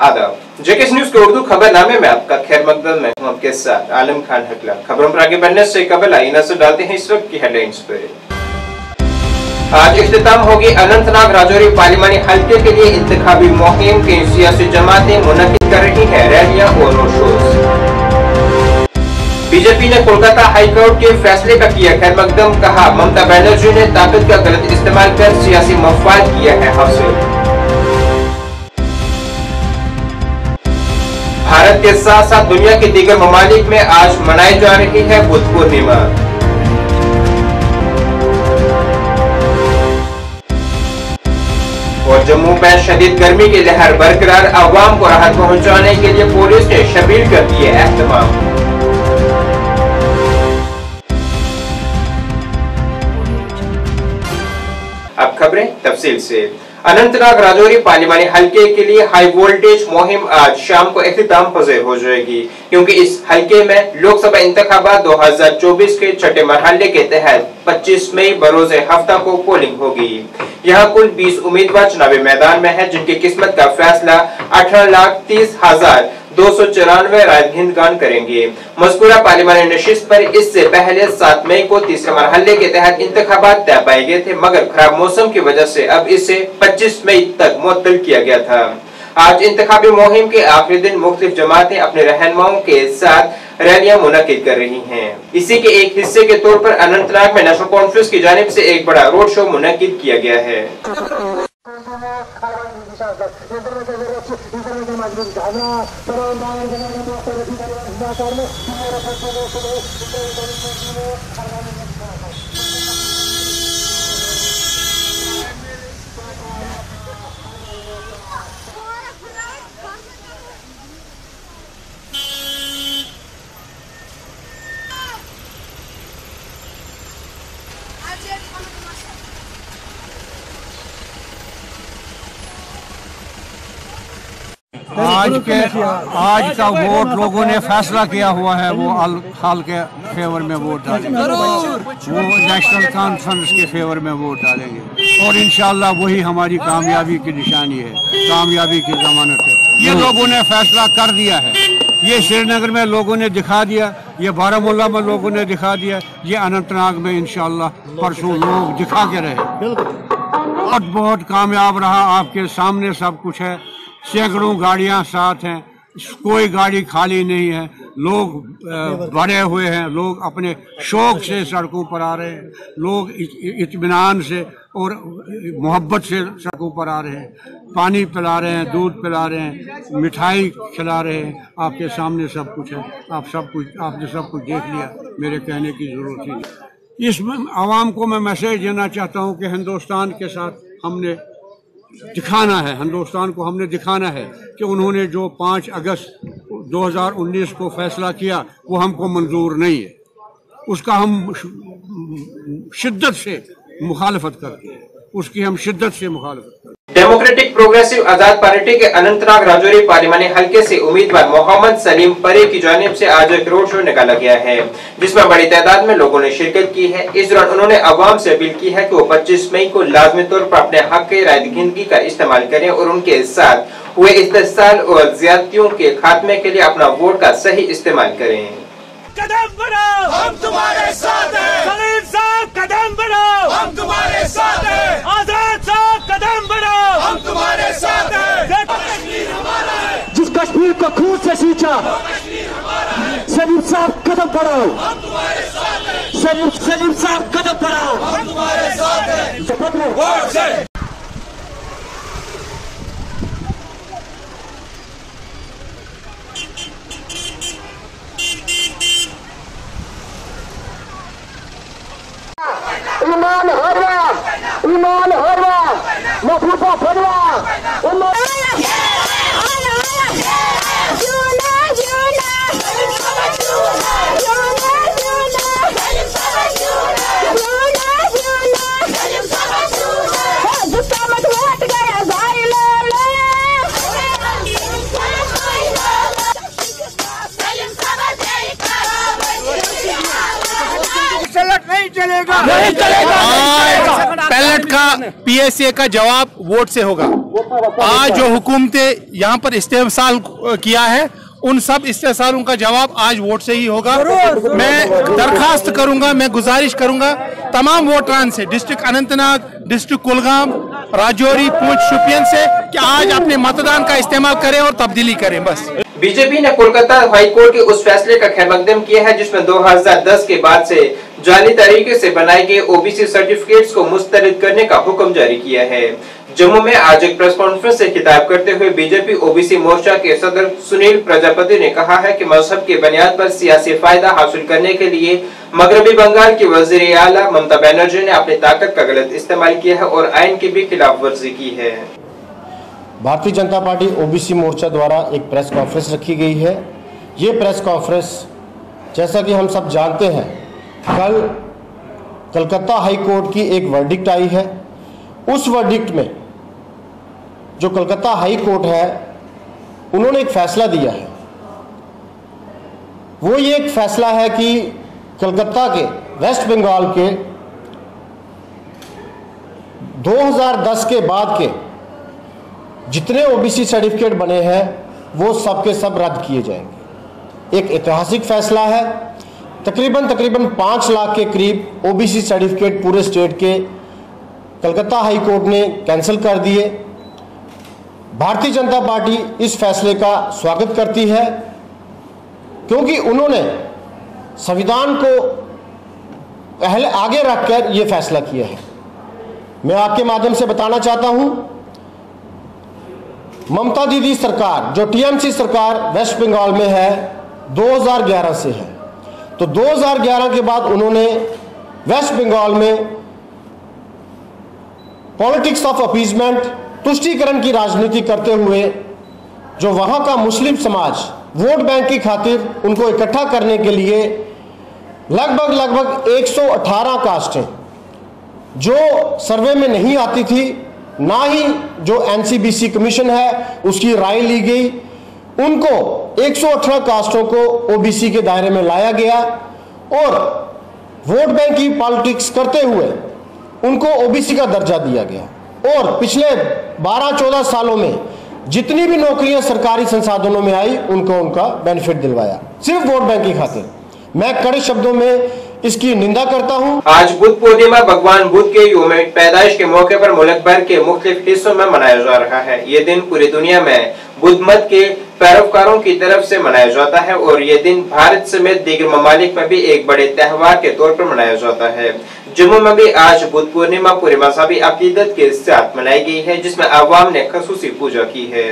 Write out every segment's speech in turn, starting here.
आदाब, JKS news के उर्दू खबरनामे में आपका खैर मकदम। मैं हूं आपके साथ आलम खान हकला। खबरों पर आगे बढ़ने से कबल आइए नजर डालते हैं इस वक्त की हेडलाइंस पर। आज इख्तिताम होगी अनंतनाग राजौरी पार्लिमानी हल्के के लिए इंतखाबी मुहिम की सियासी जमातें मुनक्किद कर रही है रैलियां और रोड शोज। बीजेपी ने कोलकाता हाईकोर्ट के फैसले का किया खैर मकदम। कहा, ममता बनर्जी ने ताकत का गलत इस्तेमाल कर सियासी मफाद किया है हासिल। भारत के साथ साथ दुनिया के दीगर ममालिक में आज मनाई जा रही है बुद्ध पूर्णिमा। और जम्मू में शदीद गर्मी की लहर बरकरार, आवाम को राहत पहुंचाने के लिए पुलिस ने शबीर कर दिए एहतमाम। अब खबरें तफसील से। अनंतनाग राजौरी पार्लिमानी हल्के के लिए हाई वोल्टेज मुहिम आज शाम को इख्तिताम पज़ीर हो जाएगी, क्योंकि इस हल्के में लोकसभा इंतखाबात 2024 के छठे मरहले के तहत 25 मई बरोज़े हफ्ता को पोलिंग होगी। यहाँ कुल 20 उम्मीदवार चुनावी मैदान में हैं, जिनकी किस्मत का फैसला 18,30,294 राजहिंदगान करेंगे। मज़कूरा पार्लिमानी नशिस्त पर इससे पहले 7 मई को तीसरे मरहले के तहत इंतखाबात तय पाए गए थे, मगर खराब मौसम की वजह से अब इसे 25 मई तक मुअत्तल किया गया था। आज इंतखाबी मुहिम के आखिरी दिन मुख्तलिफ जमातें अपने रहनुमाओं के साथ रैलियां मुनक्किद कर रही हैं। इसी के एक हिस्से के तौर पर अनंतनाग में नेशनल कॉन्फ्रेंस की जानिब से एक बड़ा रोड शो मुनक्किद किया गया है। आज का वोट लोगों ने फैसला किया हुआ है, वो हाल के फेवर में वोट डालेंगे, वो नेशनल कॉन्फ्रेंस के फेवर में वोट डालेंगे और इंशाल्लाह वही हमारी कामयाबी की निशानी है, कामयाबी की जमानत है। ये लोगों ने फैसला कर दिया है, ये श्रीनगर में लोगों ने दिखा दिया, ये बारामूला में लोगों ने दिखा दिया, ये अनंतनाग में इंशाल्लाह परसों लोग दिखा के रहे। बहुत कामयाब रहा, आपके सामने सब कुछ है, सैकड़ों गाड़ियां साथ हैं, कोई गाड़ी खाली नहीं है, लोग भरे हुए हैं, लोग अपने शौक से सड़कों पर आ रहे हैं, लोग इत्मीनान से और मोहब्बत से सड़कों पर आ रहे हैं, पानी पिला रहे हैं, दूध पिला रहे हैं, मिठाई खिला रहे हैं। आपके सामने सब कुछ है, आपने सब कुछ देख लिया, मेरे कहने की जरूरत ही नहीं। इस आवाम को मैं मैसेज देना चाहता हूँ कि हिंदुस्तान के साथ हमने दिखाना है, हिंदुस्तान को हमने दिखाना है कि उन्होंने जो 5 अगस्त 2019 को फैसला किया वो हमको मंजूर नहीं है, उसका हम शिद्दत से मुखालफत करते हैं, उसकी हम शिद्दत से मुखालफत करते हैं। डेमोक्रेटिक प्रोग्रेसिव आजाद पार्टी के अनंतनाग राजौरी पार्लिमानी हल्के से उम्मीदवार मोहम्मद सलीम परे की जानिब से आज एक रोड शो निकाला गया है, जिसमें बड़ी तादाद में लोगों ने शिरकत की है। इस दौरान उन्होंने अवाम से अपील की है कि वो 25 मई को लाजमी तौर पर अपने हक के रायदगिंदगी का इस्तेमाल करें और उनके साथ हुए इस्तेहसाल और ज्यादतियों के खात्मे के लिए अपना वोट का सही इस्तेमाल करें। कदम बढ़ाओ, हम तुम्हारे साथ हैं। सलीम साहब कदम बढ़ाओ, हम तुम्हारे साथ हैं। आजाद साहब कदम बढ़ाओ, हम तुम्हारे साथ हैं। कश्मीर हमारा है, जिस कश्मीर को खून से सींचा, कश्मीर हमारा है। सलीम साहब कदम बढ़ाओ, हम तुम्हारे साथ हैं। सलीम साहब कदम बढ़ाओ, हम तुम्हारे साथ हैं। शपथ लो वोट से। ईमान हरवा महबूबा बनवा नहीं चलेगा, नहीं चलेगा। पैलेट का PSA का जवाब वोट से होगा। आज जो हुकूमतें यहाँ पर इस्तेहसाल किया है, उन सब इस्तेहसालों का जवाब आज वोट से ही होगा। मैं दरखास्त करूंगा, मैं गुजारिश करूंगा तमाम वोटरान से, डिस्ट्रिक्ट अनंतनाग, डिस्ट्रिक्ट कुलगाम, राजौरी, पुंछ, शोपियान से, कि आज अपने मतदान का इस्तेमाल करें और तब्दीली करें। बस बीजेपी ने कोलकाता हाई कोर्ट के उस फैसले का खैरमकदम किया है जिसमें 2010 के बाद से जाली तरीके से बनाए गए ओबीसी सर्टिफिकेट्स को मुस्तरद करने का हुक्म जारी किया है। जम्मू में आज एक प्रेस कॉन्फ्रेंस से खिताब करते हुए बीजेपी ओबीसी मोर्चा के सदर सुनील प्रजापति ने कहा है कि मजहब के बुनियाद पर सियासी फायदा हासिल करने के लिए मगरबी बंगाल की वजीर आला ममता बनर्जी ने अपनी ताकत का गलत इस्तेमाल किया है और आइन की भी खिलाफ वर्जी की है। भारतीय जनता पार्टी ओबीसी मोर्चा द्वारा एक प्रेस कॉन्फ्रेंस रखी गई है। ये प्रेस कॉन्फ्रेंस, जैसा कि हम सब जानते हैं, कल कलकत्ता हाई कोर्ट की एक वर्डिक्ट आई है। उस वर्डिक्ट में जो कलकत्ता हाई कोर्ट है, उन्होंने एक फैसला दिया है। वो ये एक फैसला है कि कलकत्ता के, वेस्ट बंगाल के 2010 के बाद के जितने ओबीसी सर्टिफिकेट बने हैं वो सब के सब रद्द किए जाएंगे। एक ऐतिहासिक फैसला है। तकरीबन 5 लाख के करीब ओबीसी सर्टिफिकेट पूरे स्टेट के कलकत्ता हाई कोर्ट ने कैंसिल कर दिए। भारतीय जनता पार्टी इस फैसले का स्वागत करती है क्योंकि उन्होंने संविधान को पहले आगे रखकर यह फैसला किया है। मैं आपके माध्यम से बताना चाहता हूं, ममता दीदी सरकार, जो टीएमसी सरकार वेस्ट बंगाल में है, 2011 से है। तो 2011 के बाद उन्होंने वेस्ट बंगाल में पॉलिटिक्स ऑफ अपीजमेंट, तुष्टीकरण की राजनीति करते हुए जो वहां का मुस्लिम समाज वोट बैंक की खातिर उनको इकट्ठा करने के लिए लगभग 118 कास्टें जो सर्वे में नहीं आती थी, ना ही जो एनसीबीसी कमीशन है उसकी राय ली गई, उनको 118 कास्टों को ओबीसी के दायरे में लाया गया और वोट बैंक की पॉलिटिक्स करते हुए उनको ओबीसी का दर्जा दिया गया। और पिछले 12-14 सालों में जितनी भी नौकरियां सरकारी संसाधनों में आई, उनको उनका बेनिफिट दिलवाया, सिर्फ वोट बैंक की खातिर। मैं कड़े शब्दों में इसकी निंदा करता हूं। आज बुद्ध पूर्णिमा भगवान बुद्ध के यौम पैदाइश के मौके पर मुल्क भर के मुख्तलिफ हिस्सों में मनाया जा रहा है। ये दिन पूरी दुनिया में बुद्ध मत के पैरोकारों की तरफ से मनाया जाता है और ये दिन भारत समेत दीगर ममालिक में भी एक बड़े त्योहार के तौर पर मनाया जाता है। जम्मू में भी आज बुद्ध पूर्णिमा पूरी मजहबी अकीदत के साथ मनाई गई है, जिसमें अवाम ने खसूसी पूजा की है।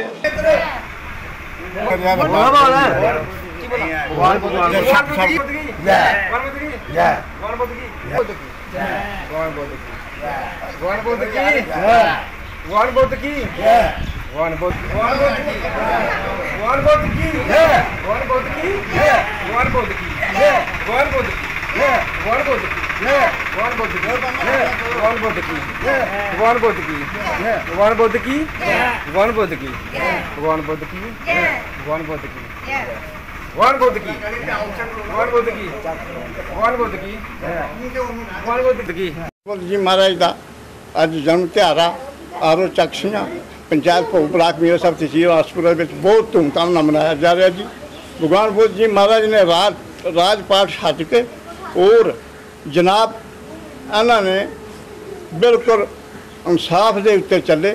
जी महाराज का अज जन्म त्योहार आरो चक्सियां पंचायत भोग ब्लाक मेरा सब तहसील आसपुरा बहुत धूमधाम न मनाया जा रहा जी। भगवान बुद्ध जी महाराज ने राजपाट छड्ड के और जनाब इन्होंने बिल्कुल इंसाफ के उत्ते चले,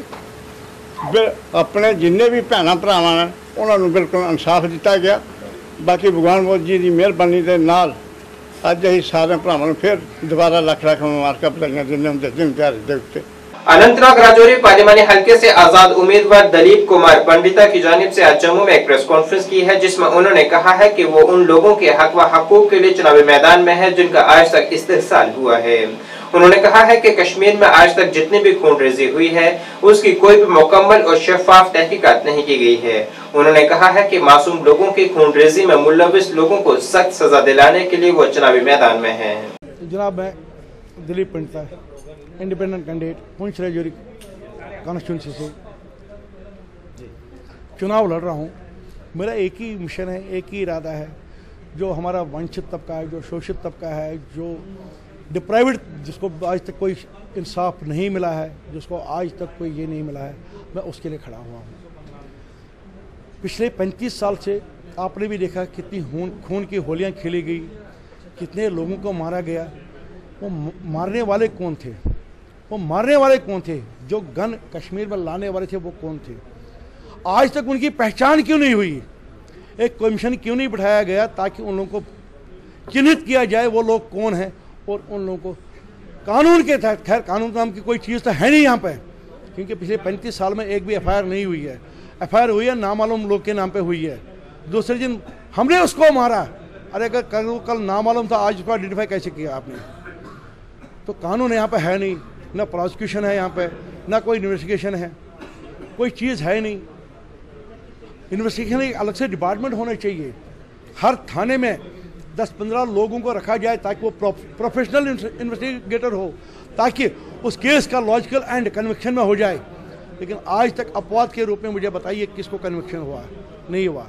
अपने जिन्ने भी भैन भरावां ने उन्होंने बिल्कुल इंसाफ दिता गया। बाकी भगवान बुद्ध जी की मेहरबानी के नाल अज असीं सारे भरावां फिर दोबारा लख मुबारकां बधाइयां दिंदे हुंदे दिन त्योहार दे उत्ते। अनंतनाग राजौरी पार्लिमानी हल्के से आजाद उम्मीदवार दलीप कुमार पंडिता की जानिब से आज जम्मू में एक प्रेस कॉन्फ्रेंस की है, जिसमें उन्होंने कहा है कि वो उन लोगों के हक व हकूक के लिए चुनावी मैदान में है जिनका आज तक इस्तेहसाल हुआ है। उन्होंने कहा है कि कश्मीर में आज तक जितनी भी खूनरेजी हुई है उसकी कोई भी मुकम्मल और शफाफ तहकीकात नहीं की गई है। उन्होंने कहा है कि मासूम लोगों की खूनरेजी में मुलविस लोगों को सख्त सजा दिलाने के लिए वो चुनावी मैदान में है। जनाब मैं Dilip Pandita, independent candidate Poonch Rajouri constituency से चुनाव लड़ रहा हूँ। मेरा एक ही मिशन है, एक ही इरादा है, जो हमारा वंचित तबका है, जो शोषित तबका है, जो डिप्राइव्ड, जिसको आज तक कोई इंसाफ नहीं मिला है, जिसको आज तक कोई ये नहीं मिला है, मैं उसके लिए खड़ा हुआ हूँ। पिछले 35 साल से आपने भी देखा कितनी खून की होलियाँ खेली गई, कितने लोगों को मारा गया। वो मारने वाले कौन थे? वो मारने वाले कौन थे? जो गन कश्मीर में लाने वाले थे वो कौन थे? आज तक उनकी पहचान क्यों नहीं हुई? एक कमीशन क्यों नहीं बिठाया गया ताकि उन लोगों को चिन्हित किया जाए वो लोग कौन हैं, और उन लोगों को कानून के तहत, खैर कानून नाम की कोई चीज़ तो है नहीं यहाँ पे, क्योंकि पिछले 35 साल में एक भी FIR नहीं हुई है। FIR हुई है नामालूम लोग के नाम पे हुई है। दूसरे दिन हमने उसको मारा। अरे अगर कल नामालूम था, आज उसको आइडेंटिफाई कैसे किया आपने? तो कानून यहाँ पे है नहीं, ना प्रोसिक्यूशन है यहाँ पे, ना कोई इन्वेस्टिगेशन है, कोई चीज़ है नहीं। इन्वेस्टिगेशन एक अलग से डिपार्टमेंट होना चाहिए। हर थाने में 10-15 लोगों को रखा जाए ताकि वो प्रोफेशनल इन्वेस्टिगेटर हो, ताकि उस केस का लॉजिकल एंड कन्विक्शन में हो जाए। लेकिन आज तक अपवाद के रूप में मुझे बताइए किसको कन्विक्शन हुआ? नहीं हुआ।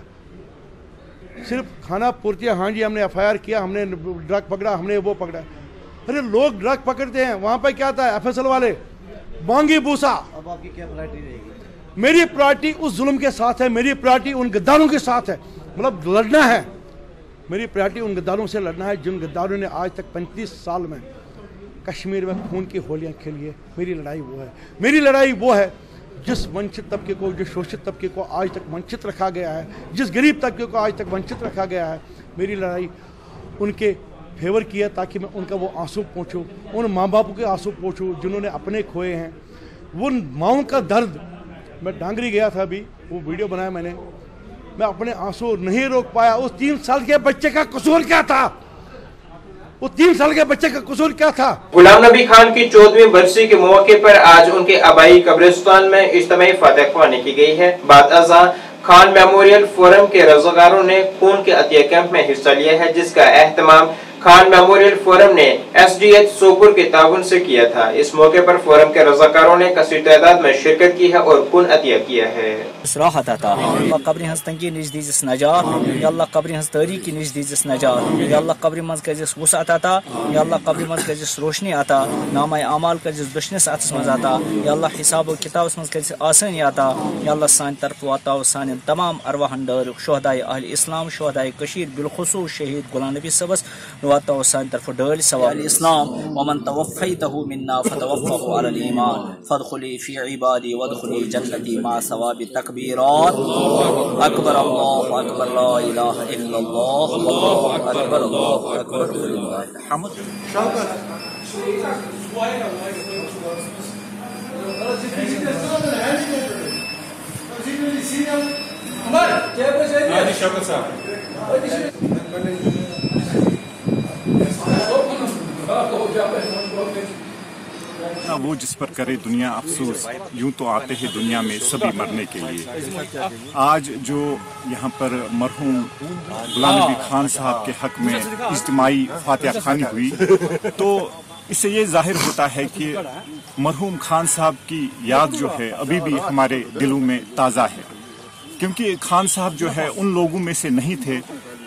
सिर्फ खाना पूर्ति, हाँ जी हमने FIR किया, हमने ड्रग पकड़ा, हमने वो पकड़ा। अरे लोग ड्रग पकड़ते हैं, वहाँ पर क्या आता है? FSL वाले बांगी भूसा। अब आपकी क्या प्रायोरिटी रहेगी? मेरी प्रायोरिटी उस जुल्म के साथ है, मेरी प्रायोरिटी उन गद्दारों के साथ है, मतलब लड़ना है। मेरी प्रायोरिटी उन गद्दारों से लड़ना है जिन गद्दारों ने आज तक 35 साल में कश्मीर में खून की होलियां खेली है। मेरी लड़ाई वो है। मेरी लड़ाई वो है जिस वंचित तबके को, जिस शोषित तबके को आज तक वंचित रखा गया है, जिस गरीब तबके को आज तक वंचित रखा गया है। मेरी लड़ाई उनके फेवर की है ताकि मैं उनका वो आंसू पहुँचूँ, उन माँ बापों के आंसू पहुँचूँ जिन्होंने अपने खोए हैं। वो माँओं का दर्द, मैं डांगरी गया था अभी, वो वीडियो बनाया मैंने, मैं अपने आंसू नहीं रोक पाया। उस 3 साल के बच्चे का कसूर क्या था? वो 3 साल के बच्चे का कसूर क्या था? गुलाम नबी खान की 14वीं बरसी के मौके पर आज उनके आबाई कब्रिस्तान में इज्तिमाई फातिहा ख्वानी की गई है। बाद अज़ां खान मेमोरियल फोरम के रज़ाकारों ने खून के अतिया कैंप में हिस्सा लिया है, जिसका एहतमाम खान मेमोरियल फोरम ने SDH सोपुर के ताउन से किया था। इस मौके पर फोरम के रज़ाकारों ने कसीर तादाद में शिरकत की है और खून अतिया किया है। राहत अता कब्र हंस तंगी निश दीजिस नजात, या अल्लाह कब्र हंस तारीकी निश दीजिस नजात, या अल्लाह कब्र मज कजिस वुसअत अता, या अल्लाह कब्र मज कजिस रोशनी अता, नामाए अमाल कजिस दुश्मनस अतस मज अता, या अल्लाह हिसाब व किताब मज कजिस आसानी अता, या अल्लाह सान तरफ वाता सान तमाम अरवाहन दर शुहदाए अहल इस्लाम, शुहदाए कशीर बिलखुसूस शहीद गुलाम नबी सबस वाता सान तरफ डल सवाल इस्लाम वमन तवफ़ैतहु मिन्ना फतवफ़हु अलल ईमान फदखुली फी इबादी वदखुली जन्नती मा सवाबि तकबीरात अकबर अल्लाहु अकबर ला इलाहा इल्लल्लाह अल्लाहु अकबर अल्लाहु अकबर लिल्लाहिल हम्द। वो जिस पर करे दुनिया अफसोस, यूं तो आते हैं दुनिया में सभी मरने के लिए। आज जो यहाँ पर मरहूम गुलाम नबी खान साहब के हक में इज्तिमाई फातिहा ख्वानी हुई, तो इससे ये जाहिर होता है कि मरहूम खान साहब की याद जो है अभी भी हमारे दिलों में ताज़ा है। क्योंकि खान साहब जो है उन लोगों में से नहीं थे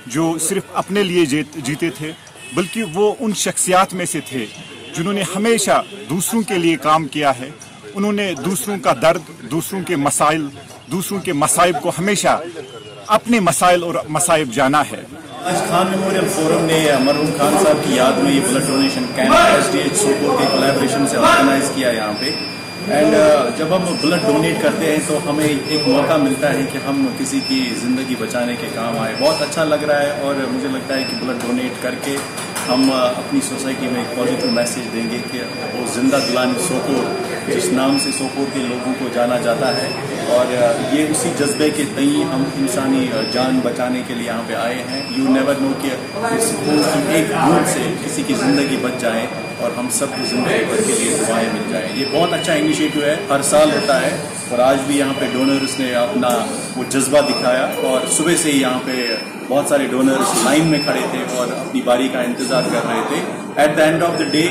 जो सिर्फ अपने लिए जीते थे, बल्कि वो उन शख्सियात में से थे जिन्होंने हमेशा दूसरों के लिए काम किया है। उन्होंने दूसरों का दर्द, दूसरों के मसाइल, दूसरों के मसाइब को हमेशा अपने मसाइल और मसाइब जाना है। आज खान मेमोरियल फोरम ने मरहूम खान साहब की याद में ये blood donation camp SDH Sopore के कोलैबोरेशन से ऑर्गेनाइज किया यहाँ पे। एंड जब हम ब्लड डोनेट करते हैं तो हमें एक मौका मिलता है कि हम किसी की ज़िंदगी बचाने के काम आए। बहुत अच्छा लग रहा है और मुझे लगता है कि ब्लड डोनेट करके हम अपनी सोसाइटी में एक पॉजिटिव मैसेज देंगे कि वो जिंदा दिलानी सोपोर, जिस नाम से सोपोर के लोगों को जाना जाता है, और ये उसी जज्बे के तई हम इंसानी जान बचाने के लिए यहाँ पे आए हैं। यू नेवर नो कि इस खून की एक बूंद से किसी की ज़िंदगी बच जाए और हम सबको ज़िंदगी भर के लिए दुआएं मिल जाए। ये बहुत अच्छा इनिशिएटिव है, हर साल होता है और आज भी यहाँ पे डोनर्स ने अपना वो जज्बा दिखाया और सुबह से ही यहाँ पे बहुत सारे डोनर्स लाइन में खड़े थे और अपनी बारी का इंतजार कर रहे थे। At the end of the day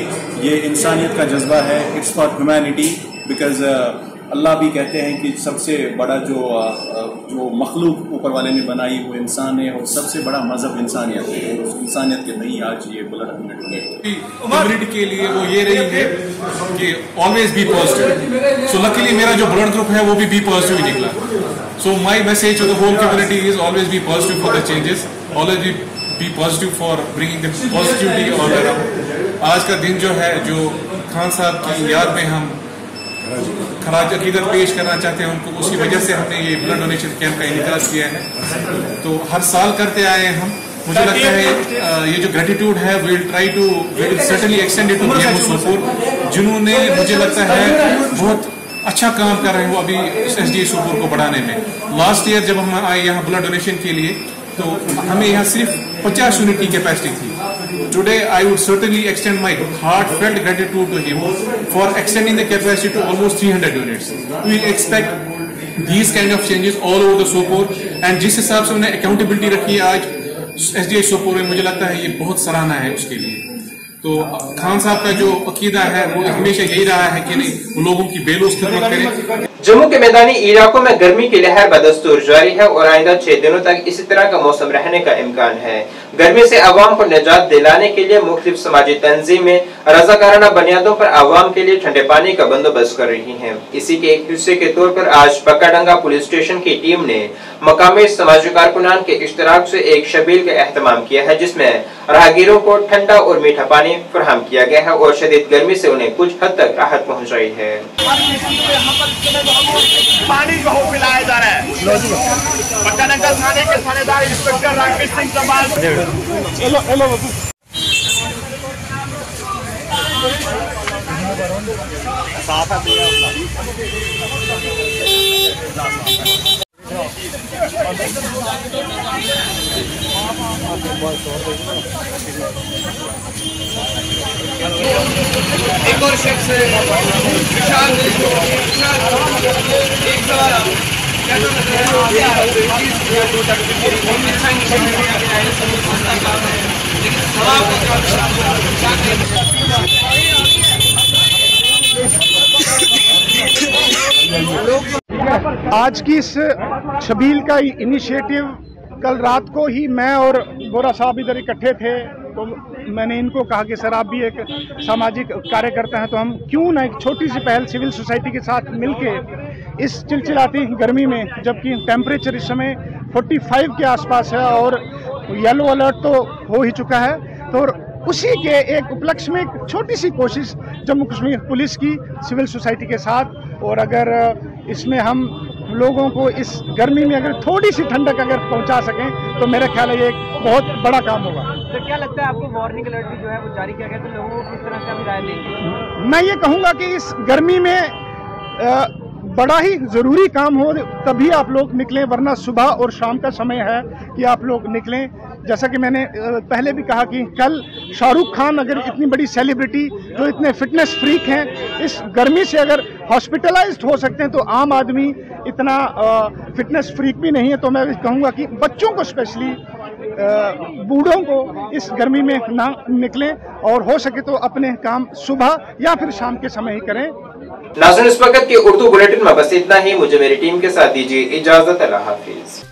ये इंसानियत का जज्बा है, इट्स फॉर ह्यूमैनिटी, बिकॉज अल्लाह भी कहते हैं कि सबसे बड़ा जो जो मखलूक ऊपर वाले ने बनाई वो इंसान है, और सबसे बड़ा मजहब इंसानियत है। उस इंसानियत के नहीं आज ये ब्लड हमने डोनेट कम्युनिटी के लिए वो ये रही है कि always be positive. So luckily मेरा जो ब्लड ग्रुप है वो भी बी पॉजिटिव ही निकला। So my message to the whole community is always be positive for the changes, always be positive for bringing the positivity all around. आज का दिन जो है, जो खान साहब की याद में हम खराज अकीदत पेश करना चाहते हैं उनको, उसी वजह से हमने ये ब्लड डोनेशन कैंप का इनेकाज किया है। तो हर साल करते आए हैं हम। मुझे लगता है ये जो ग्रेटिट्यूड है will certainly extend it to BMO Sopore, जिन्होंने मुझे लगता है बहुत अच्छा काम कर रहे हैं वो अभी एसडीए सोपोर को बढ़ाने में। लास्ट ईयर जब हम आए यहाँ ब्लड डोनेशन के लिए तो हमें यहाँ सिर्फ 50 यूनिट की कैपेसिटी थी। Today, I would certainly extend my heartfelt gratitude to him for extending the capacity to almost 300 units. We expect these kind of changes all over the Sopor, and जिस हिसाब से उन्हें accountability रखी है आज SDH Sopor में, मुझे लगता है ये बहुत सराहना है उसके लिए। तो खान साहब का जो अकीदा है वो हमेशा यही रहा है कि नहीं, वो लोगों की बेलौस खिदमत करें। जम्मू के मैदानी इलाकों में गर्मी की लहर बदस्तूर जारी है और आइंदा 6 दिनों तक इसी तरह का मौसम रहने का इम्कान है। गर्मी से आवाम को निजात दिलाने के लिए मुख्तलिफ समाजी तंजीमें रजाकाराना बुनियादों पर आवाम के लिए ठंडे पानी का बंदोबस्त कर रही हैं। इसी के एक हिस्से के तौर पर आज पक्काडंगा पुलिस स्टेशन की टीम ने मकामी समाजी कारकुनान के इश्तराक से एक शबील का एहतमाम किया है, जिसमें राहगीरों को ठंडा और मीठा पानी फराहम किया गया है और शदीद गर्मी से उन्हें कुछ हद तक राहत पहुँचाई है। पानी जो पिलाया जा रहा है, पक्काडंगा थाने के थानेदार इंस्पेक्टर राकेश सिंह चमाल साफ है एक और शख्स विशाल एक सवाल आज की इस शबील का इनिशिएटिव कल रात को ही मैं और बोरा साहब इधर इकट्ठे थे, तो मैंने इनको कहा कि सर आप भी एक सामाजिक कार्यकर्ता हैं, तो हम क्यों ना एक छोटी सी पहल सिविल सोसाइटी के साथ मिलके इस चिलचिलाती गर्मी में, जबकि टेम्परेचर इस समय 45 के आसपास है और येलो अलर्ट तो हो ही चुका है, तो उसी के एक उपलक्ष्य में एक छोटी सी कोशिश जम्मू कश्मीर पुलिस की सिविल सोसाइटी के साथ, और अगर इसमें हम लोगों को इस गर्मी में अगर थोड़ी सी ठंडक अगर पहुंचा सकें तो मेरा ख्याल है ये एक बहुत बड़ा काम होगा। तो क्या लगता है आपको, वार्निंग अलर्ट भी जो है वो जारी किया गया, तो लोगों को किस तरह से राय देंगे? मैं ये कहूँगा कि इस गर्मी में बड़ा ही ज़रूरी काम हो तभी आप लोग निकलें, वरना सुबह और शाम का समय है कि आप लोग निकलें। जैसा कि मैंने पहले भी कहा कि कल शाहरुख खान अगर इतनी बड़ी सेलिब्रिटी जो इतने फिटनेस फ्रीक हैं, इस गर्मी से अगर हॉस्पिटलाइज्ड हो सकते हैं, तो आम आदमी इतना फिटनेस फ्रीक भी नहीं है। तो मैं कहूँगा कि बच्चों को स्पेशली, बूढ़ों को इस गर्मी में ना निकलें और हो सके तो अपने काम सुबह या फिर शाम के समय ही करें। नाज़रीन, इस वक्त के उर्दू बुलेटिन में बस इतना ही। मुझे मेरी टीम के साथ दीजिए इजाजत। अल्लाह हाफिज।